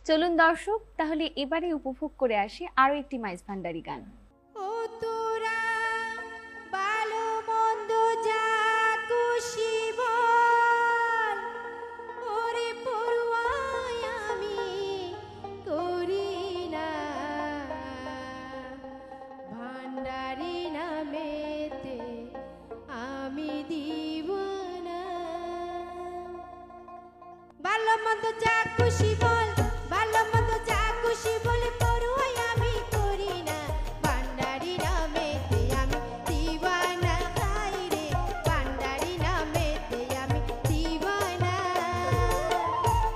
চলুন দর্শক, তাহলে এবারে উপভোগ করে আসি আরো একটি মাইজ ভান্ডারি গান। ও তোরা ভালো মন্দ যা খুশি বল, ওরে পরোয়া আমি করি না, ভান্ডারি নামেতে আমি দিওয়ানা। ভালো মন্দ যা খুশি বল, ভালো মন্দ যা খুশি বলে পরোয়া আমি করি না, ভান্ডারি নামেতে আমি দিওয়ানা। হাই রে ভান্ডারি নামেতে আমি দিওয়ানা।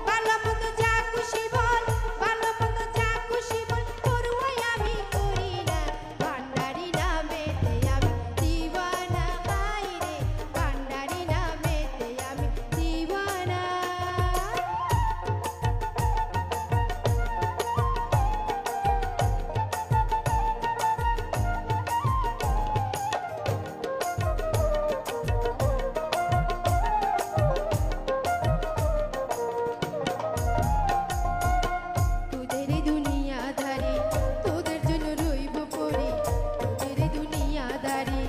ভালো মন্দ যা খুশি বল, ভালো মন্দ যা খুশি বল পরোয়া আমি করি না, ভান্ডারি নামেতে আমি দিওয়ানা। হাই রে ভান্ডারি নামেতে আমি দিওয়ানা। তোদের দুনিয়াদারি তোদের জন্য রইব পড়ি, তোদের দুনিয়াদারি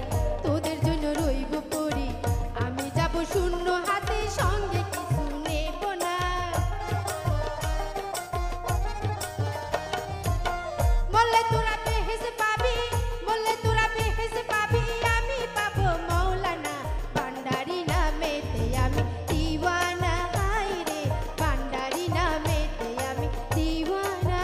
তোদের জন্য রইব পড়ি। আমি যাব শূন্য হাতে, সঙ্গে কিছু নেব না। বললে তোরা বেহেশত পাবি, বললে তোরা বেহেশত পাবি, আমি পাবো মৌলানা, ভান্ডারি নামেতে আমি দিওয়ানা। হাই রে ভান্ডারি নামেতে আমি দিওয়ানা।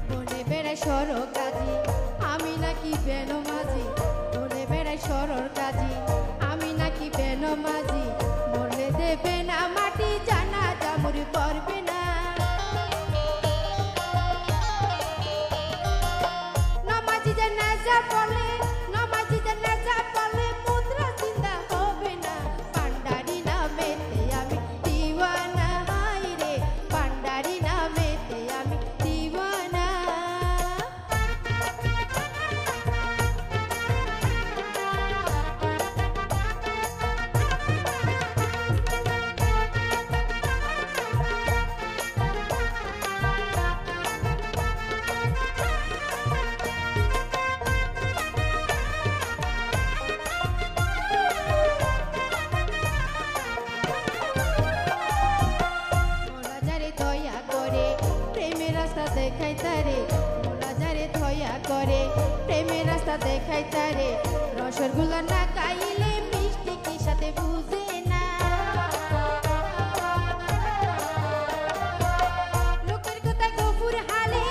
বনে বেড়াই সরর কাজী, আমি নাকি বেনমাজি। বনে বেড়াই সরর কাজী, আমি নাকি বেনমাজি। মরলে দেবে না মাটি, জানাজা মোর পড়বে না। নমাজি জানাজা পড়লে, নমাজি জানাজা পড়লে মুদ্রা চিন্তা হবে না, ভান্ডারি নামেতে আমি দিওয়ানা। হাই রে ভান্ডারি নামেতে আমি দিওয়ানা। মোলা যারে দয়া করে প্রেমের রাস্তা দেখাই তারে, মোলা যারে দয়া করে প্রেমের রাস্তা দেখাই তারে। রসগোল্লা না খাইলে মিষ্টি কি সাথে বুঝে না। লোকের কথায় গফুর হালে,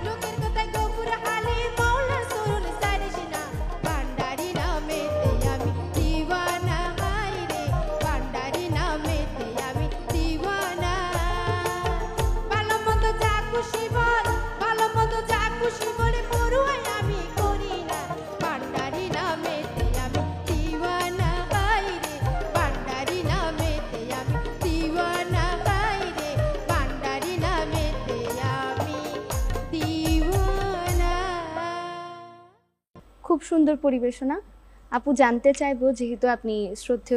লোকের কথায় গফুর হালে মৌলার সরুন সারিস না, ভান্ডারি নামেতে আমি দিওয়ানা। হাই রে ভান্ডারি নামেতে আমি দিওয়ানা। ভালো মন্দ যা খুশি বল, ভালো মন্দ যা খুশি বলে পরোয়া আমি করি না, ভান্ডারি নামেতে আমি দিওয়ানা। হাই রে ভান্ডারি নামেতে আমি দিওয়ানা। হাই রে ভান্ডারি নামেতে আমি দিওয়ানা। খুব সুন্দর পরিবেশনা। আপু, জানতে চাইবো, যেহেতু আপনি শ্রদ্ধেয়